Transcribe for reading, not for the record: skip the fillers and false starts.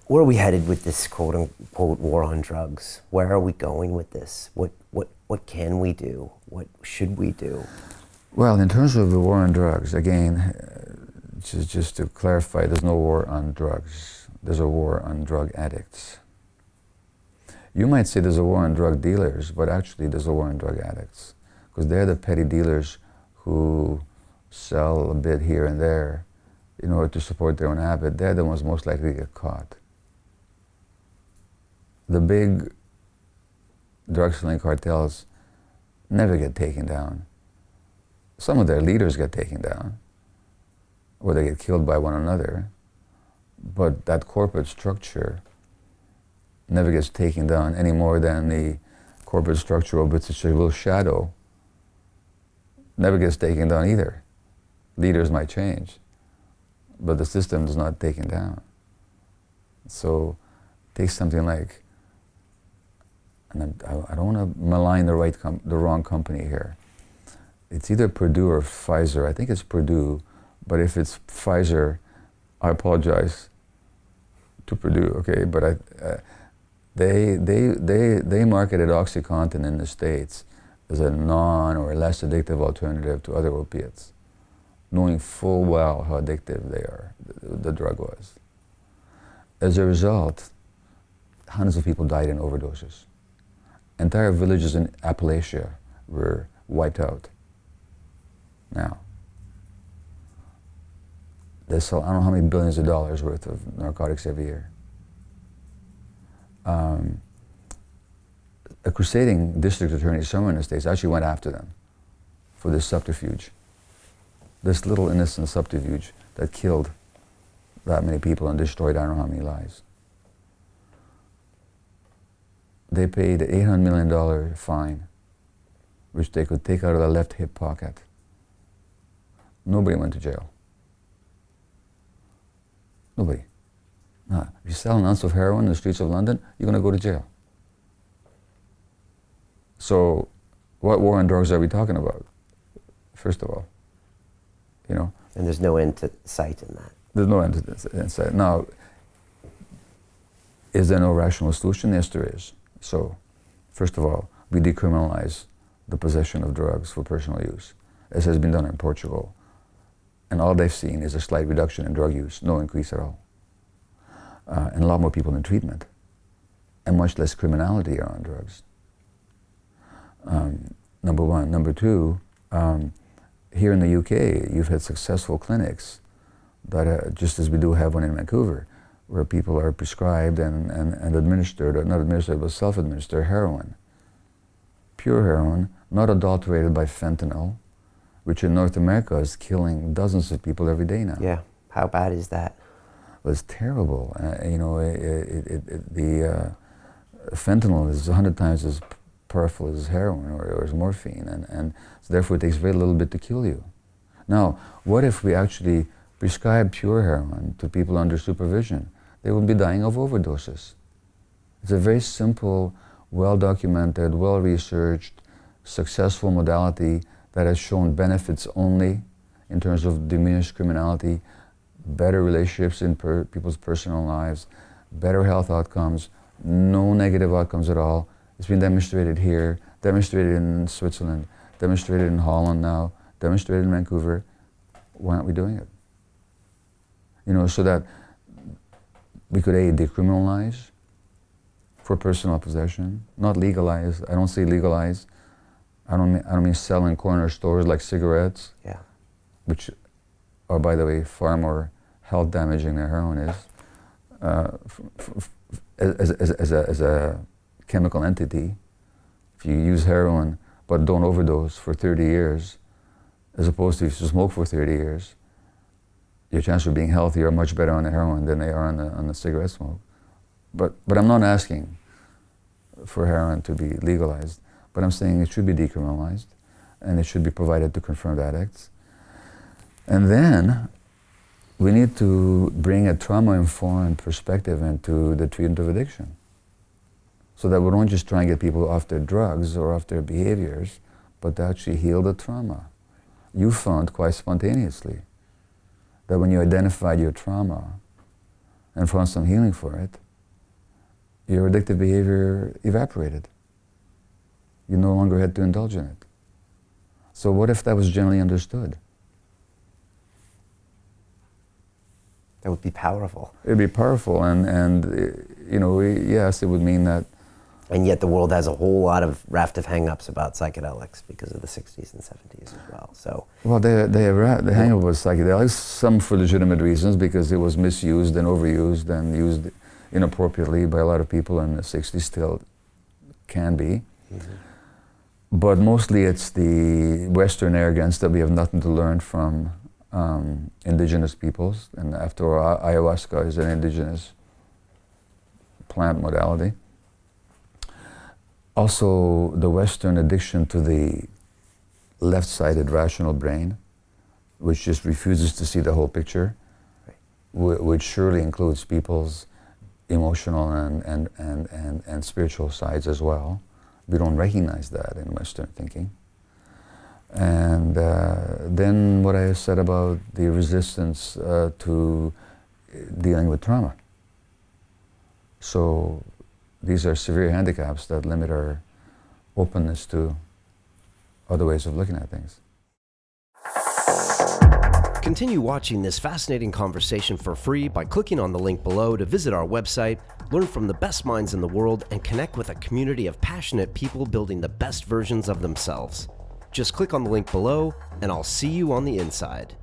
where are we headed with this quote unquote war on drugs? Where are we going with this? What can we do? What should we do? Well, in terms of the war on drugs, again, just to clarify, there's no war on drugs. There's a war on drug addicts. You might say there's a war on drug dealers, but actually there's a war on drug addicts, because they're the petty dealers who sell a bit here and there in order to support their own habit. They're the ones most likely to get caught. The big drug selling cartels never get taken down. Some of their leaders get taken down, or they get killed by one another, but that corporate structure never gets taken down any more than the corporate structure of such a little shadow never gets taken down either. Leaders might change, but the system is not taken down. So take something like, and I don't want to malign the wrong company here. It's either Purdue or Pfizer. I think it's Purdue, but if it's Pfizer, I apologize to Purdue, okay? But they marketed OxyContin in the States as a non or less addictive alternative to other opiates, knowing full well how addictive the drug was. As a result, hundreds of people died in overdoses. Entire villages in Appalachia were wiped out. Now, they sell I don't know how many billions of dollars worth of narcotics every year. A crusading district attorney somewhere in the States actually went after them for this subterfuge, this little innocent subterfuge that killed that many people and destroyed I don't know how many lives. They paid an $800 million fine, which they could take out of their left hip pocket. Nobody went to jail. Nobody. Now, if you sell an ounce of heroin in the streets of London, you're going to go to jail. So, what war on drugs are we talking about? First of all, you know. And there's no end to sight in that. There's no end to sight. Now, is there no rational solution? Yes, there is. So, first of all, we decriminalize the possession of drugs for personal use, as has been done in Portugal. And all they've seen is a slight reduction in drug use, no increase at all. And a lot more people in treatment, and much less criminality around drugs. Number one. Number two, here in the UK, you've had successful clinics that, just as we do have one in Vancouver, where people are prescribed and administered, or not administered, but self-administered heroin. Pure heroin, not adulterated by fentanyl, which in North America is killing dozens of people every day now. Yeah, how bad is that? Well, it's terrible. You know, the fentanyl is 100 times as powerful as heroin or as morphine, and so therefore it takes very little bit to kill you. Now, what if we actually prescribe pure heroin to people under supervision? They would be dying of overdoses. It's a very simple, well-documented, well-researched, successful modality that has shown benefits only in terms of diminished criminality, better relationships in people's personal lives, better health outcomes, no negative outcomes at all. It's been demonstrated here, demonstrated in Switzerland, demonstrated in Holland now, demonstrated in Vancouver. Why aren't we doing it? You know, so that we could decriminalize for personal possession, not legalize. I don't say legalize. I don't mean sell in corner stores like cigarettes, yeah, which are, by the way, far more health damaging than heroin is, as a chemical entity. If you use heroin but don't overdose for 30 years, as opposed to if you smoke for 30 years, your chances of being healthy are much better on the heroin than they are on the cigarette smoke. But I'm not asking for heroin to be legalized, but I'm saying it should be decriminalized, and it should be provided to confirmed addicts. And then we need to bring a trauma-informed perspective into the treatment of addiction, so that we don't just try and get people off their drugs or off their behaviors, but to actually heal the trauma. You found quite spontaneously that when you identified your trauma, and found some healing for it, your addictive behavior evaporated. You no longer had to indulge in it. So what if that was generally understood? That would be powerful. It'd be powerful, and you know, yes, it would mean that. And yet the world has a whole lot of raft of hang-ups about psychedelics because of the 60s and 70s as well. So, well, the hang-up was psychedelics, some for legitimate reasons, because it was misused and overused and used inappropriately by a lot of people in the 60s, still can be. Mm-hmm. But mostly it's the Western arrogance that we have nothing to learn from indigenous peoples, and after all, ayahuasca is an indigenous plant modality. Also, the Western addiction to the left-sided rational brain, which just refuses to see the whole picture, which surely includes people's emotional and spiritual sides as well. We don't recognize that in Western thinking. And then what I said about the resistance to dealing with trauma. So these are severe handicaps that limit our openness to other ways of looking at things. Continue watching this fascinating conversation for free by clicking on the link below to visit our website, learn from the best minds in the world, and connect with a community of passionate people building the best versions of themselves. Just click on the link below, and I'll see you on the inside.